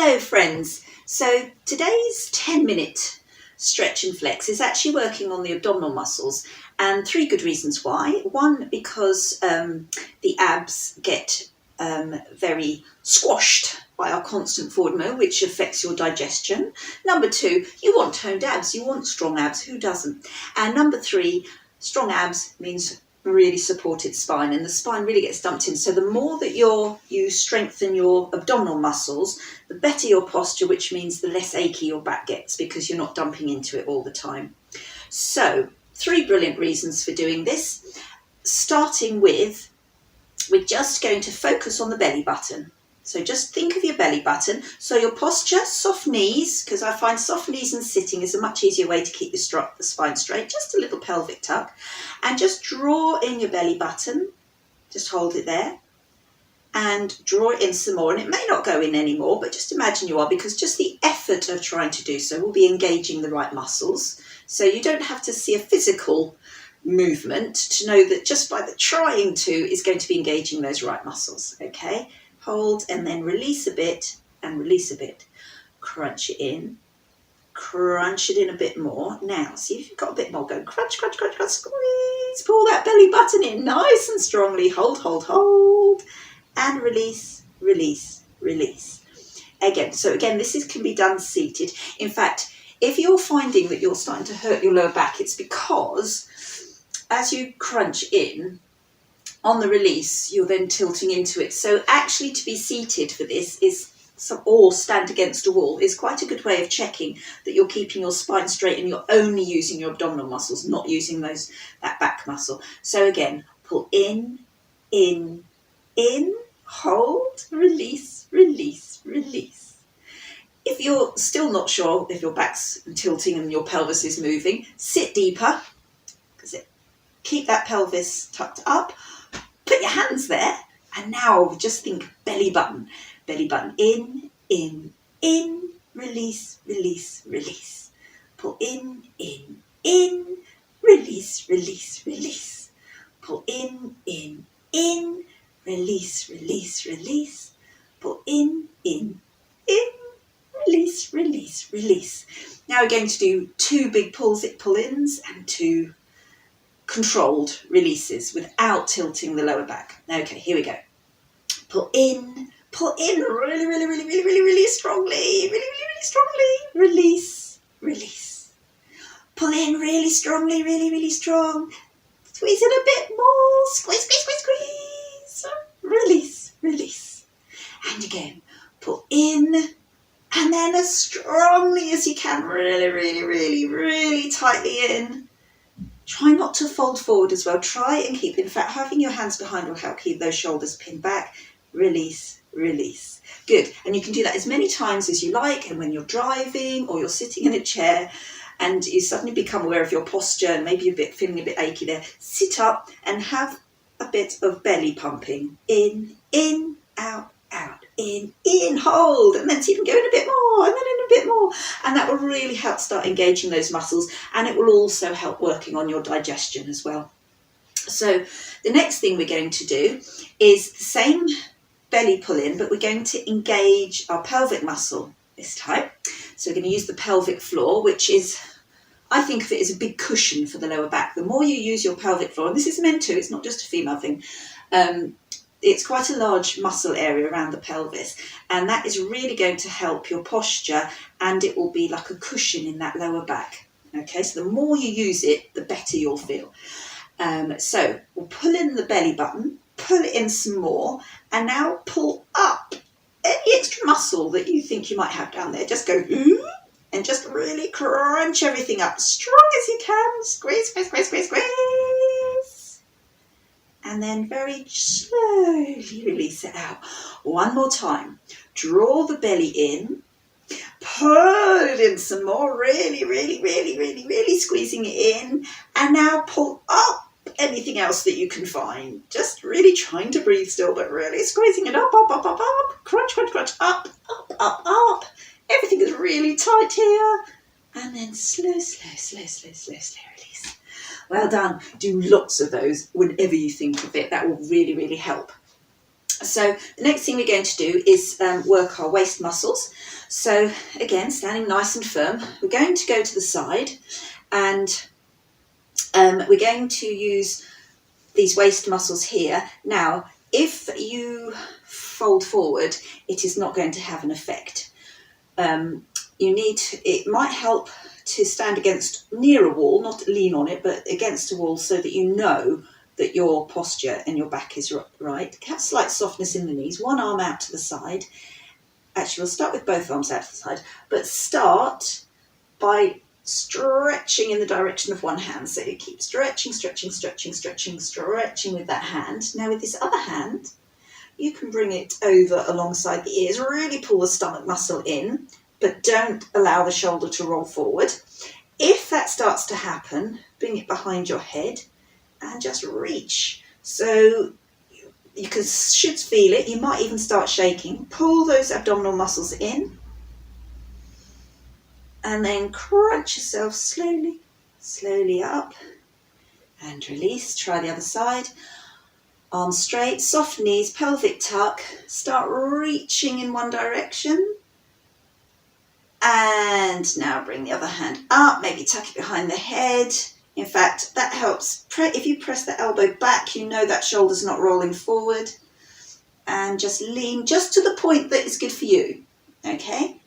Hello friends, so today's 10-minute stretch and flex is actually working on the abdominal muscles, and three good reasons why. One, because the abs get very squashed by our constant forward move, which affects your digestion. Number two, you want toned abs, you want strong abs, who doesn't? And number three, strong abs means really supported spine, and the spine really gets dumped in. So the more that you strengthen your abdominal muscles, the better your posture, which means the less achy your back gets because you're not dumping into it all the time. So three brilliant reasons for doing this, starting with, we're just going to focus on the belly button. So just think of your belly button. So your posture, soft knees, because I find soft knees and sitting is a much easier way to keep the spine straight. Just a little pelvic tuck. And just draw in your belly button. Just hold it there. And draw it in some more. And it may not go in anymore, but just imagine you are, because just the effort of trying to do so will be engaging the right muscles. So you don't have to see a physical movement to know that just by the trying to is going to be engaging those right muscles. Okay? Hold and then release a bit and release a bit. Crunch it in a bit more. Now, see if you've got a bit more. Go crunch, crunch, crunch, crunch, squeeze. Pull that belly button in nice and strongly. Hold, hold, hold. And release, release, release. Again, so again, this can be done seated. In fact, if you're finding that you're starting to hurt your lower back, it's because as you crunch in, on the release, you're then tilting into it. So actually to be seated for this or stand against a wall is quite a good way of checking that you're keeping your spine straight and you're only using your abdominal muscles, not using that back muscle. So again, pull in, hold, release, release, release. If you're still not sure if your back's tilting and your pelvis is moving, sit deeper, because keep that pelvis tucked up. Put your hands there, and now just think belly button. Belly button in, release, release, release. Pull in, release, release, release. Pull in, release, release, release. Pull in, release, release, release. Now we're going to do two big pull-ins and two controlled releases without tilting the lower back. Okay, here we go. Pull in really, really, really, really, really, really strongly, really, really, really strongly. Release, release. Pull in really strongly, really, really strong. Squeeze it a bit more. Squeeze, squeeze, squeeze, squeeze. Release, release. And again, pull in, and then as strongly as you can, really, really, really, really tightly in. Try not to fold forward as well. Try and keep, in fact, having your hands behind will help keep those shoulders pinned back. Release, release. Good. And you can do that as many times as you like. And when you're driving or you're sitting in a chair and you suddenly become aware of your posture and maybe feeling a bit achy there, sit up and have a bit of belly pumping. In, out, out. In, hold, and then see if you can go in a bit more, and then in a bit more, and that will really help start engaging those muscles, and it will also help working on your digestion as well. So the next thing we're going to do is the same belly pull in, but we're going to engage our pelvic muscle this time. So we're going to use the pelvic floor, which is, I think of it as a big cushion for the lower back. The more you use your pelvic floor, and this is meant to, it's not just a female thing, it's quite a large muscle area around the pelvis, and that is really going to help your posture, and it will be like a cushion in that lower back. Okay, so the more you use it, the better you'll feel. So we'll pull in the belly button, pull it in some more, and now pull up any extra muscle that you think you might have down there. Just go and just really crunch everything up strong as you can. Squeeze, squeeze, squeeze, squeeze, squeeze. And then very slowly release it out. One more time. Draw the belly in. Pull it in some more. Really, really, really, really, really squeezing it in. And now pull up anything else that you can find. Just really trying to breathe still, but really squeezing it up, up, up, up, up. Crunch, crunch, crunch. Up, up, up, up. Everything is really tight here. And then slow, slow, slow, slow, slow, slow release. Well done. Do lots of those whenever you think of it. That will really, really help. So the next thing we're going to do is work our waist muscles. So again, standing nice and firm, we're going to go to the side, and we're going to use these waist muscles here. Now, if you fold forward, it is not going to have an effect. It might help to stand near a wall, not lean on it, but against a wall, so that you know that your posture and your back is right. Have slight softness in the knees, one arm out to the side. Actually, we'll start with both arms out to the side, but start by stretching in the direction of one hand. So you keep stretching, stretching, stretching, stretching, stretching with that hand. Now with this other hand, you can bring it over alongside the ears, really pull the stomach muscle in, but don't allow the shoulder to roll forward. If that starts to happen, bring it behind your head and just reach. So you should feel it. You might even start shaking. Pull those abdominal muscles in, and then crunch yourself slowly, slowly up, and release. Try the other side. Arms straight, soft knees, pelvic tuck. Start reaching in one direction. And now bring the other hand up, maybe tuck it behind the head. In fact, that helps. If you press the elbow back, you know that shoulder's not rolling forward. And just lean just to the point that is good for you, okay?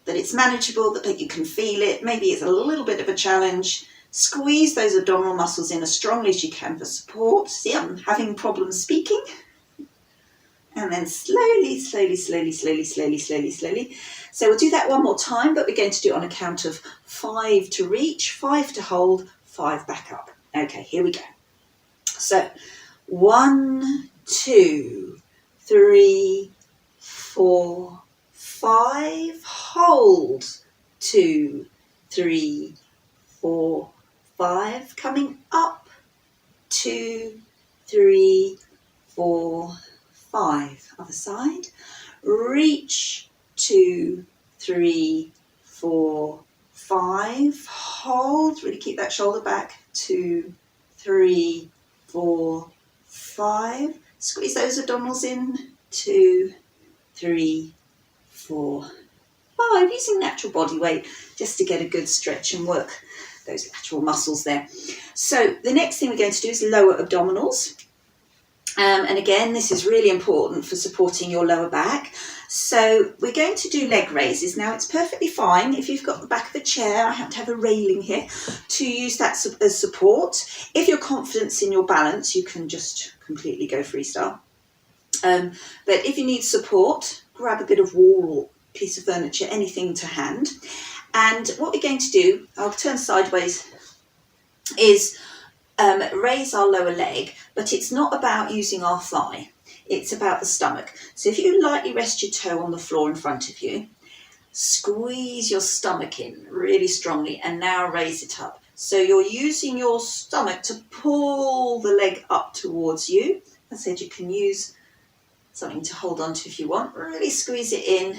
That it's manageable, that you can feel it. Maybe it's a little bit of a challenge. Squeeze those abdominal muscles in as strongly as you can for support. See, I'm having problems speaking. And then slowly, slowly, slowly, slowly, slowly, slowly, slowly. So we'll do that one more time, but we're going to do it on a count of 5 to reach, 5 to hold, 5 back up. Okay, here we go. So 1, 2, 3, 4, 5. Hold. 2, 3, 4, 5. Coming up. 2, 3, 4, 5. Other side. Reach. 2, 3, 4, 5. Hold. Really keep that shoulder back. 2, 3, 4, 5. Squeeze those abdominals in. 2, 3, 4, 5. Using natural body weight just to get a good stretch and work those lateral muscles there. So the next thing we're going to do is lower abdominals. And again, this is really important for supporting your lower back. So we're going to do leg raises. Now it's perfectly fine if you've got the back of a chair, I have to have a railing here, to use that as support. If you're confident in your balance, you can just completely go freestyle. But if you need support, grab a bit of wall or piece of furniture, anything to hand. And what we're going to do, I'll turn sideways, is raise our lower leg, but it's not about using our thigh. It's about the stomach. So if you lightly rest your toe on the floor in front of you, squeeze your stomach in really strongly and now raise it up. So you're using your stomach to pull the leg up towards you. As I said, you can use something to hold on to if you want. Really squeeze it in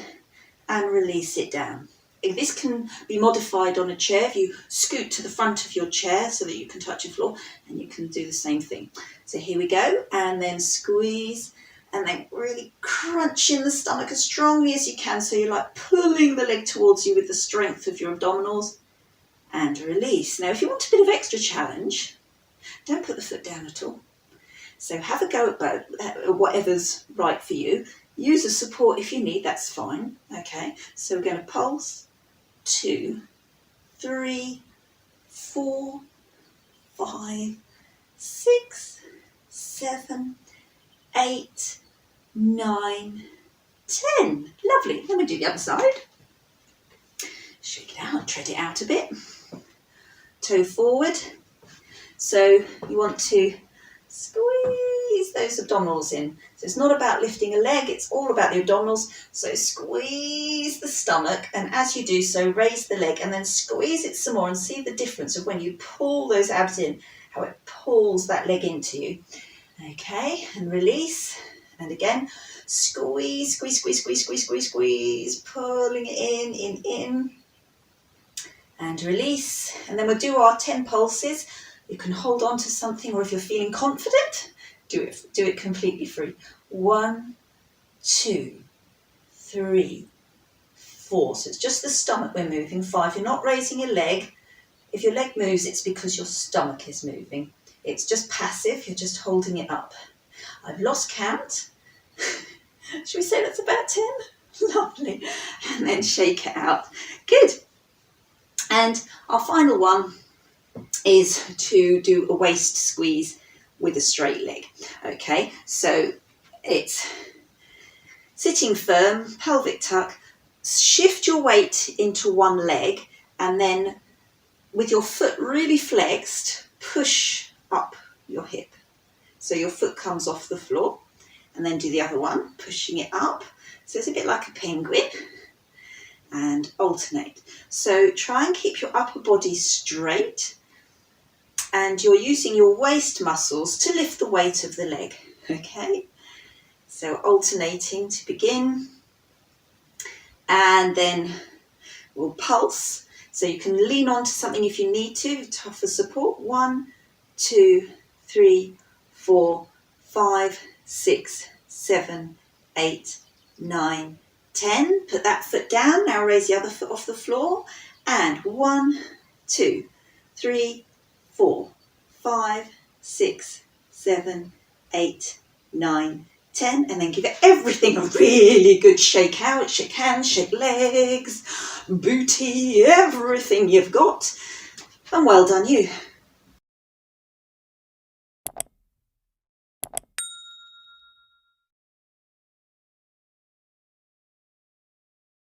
and release it down. This can be modified on a chair. If you scoot to the front of your chair so that you can touch the floor, and you can do the same thing. So here we go, and then squeeze, and then really crunch in the stomach as strongly as you can, so you're like pulling the leg towards you with the strength of your abdominals, and release. Now if you want a bit of extra challenge, don't put the foot down at all. So have a go at both, whatever's right for you. Use a support if you need, that's fine. Okay, so we're going to pulse. 2, 3, 4, 5, 6, 7, 8, 9, 10. Lovely. Then we do the other side. Shake it out, tread it out a bit. Toe forward. So you want to squeeze those abdominals in. So it's not about lifting a leg, it's all about the abdominals. So squeeze the stomach, and as you do so, raise the leg and then squeeze it some more, and see the difference of when you pull those abs in, how it pulls that leg into you. Okay, and release. And again, squeeze, squeeze, squeeze, squeeze, squeeze, squeeze, squeeze, pulling it in. And release. And then we'll do our 10 pulses. You can hold on to something, or if you're feeling confident, Do it completely free. 1, 2, 3, 4. So it's just the stomach we're moving. 5. You're not raising your leg. If your leg moves, it's because your stomach is moving. It's just passive. You're just holding it up. I've lost count. Should we say that's about 10? Lovely. And then shake it out. Good. And our final one is to do a waist squeeze with a straight leg. Okay, so it's sitting firm, pelvic tuck, shift your weight into one leg, and then with your foot really flexed, push up your hip. So your foot comes off the floor, and then do the other one, pushing it up. So it's a bit like a penguin, and alternate. So try and keep your upper body straight, and you're using your waist muscles to lift the weight of the leg. Okay, so alternating to begin, and then we'll pulse. So you can lean onto something if you need to for support. 1, 2, 3, 4, 5, 6, 7, 8, 9, 10. Put that foot down. Now raise the other foot off the floor. And 1, 2, 3, 4, 5, 6, 7, 8, 9, 10. And then give it everything a really good shake out. Shake hands, shake legs, booty, everything you've got. And well done you.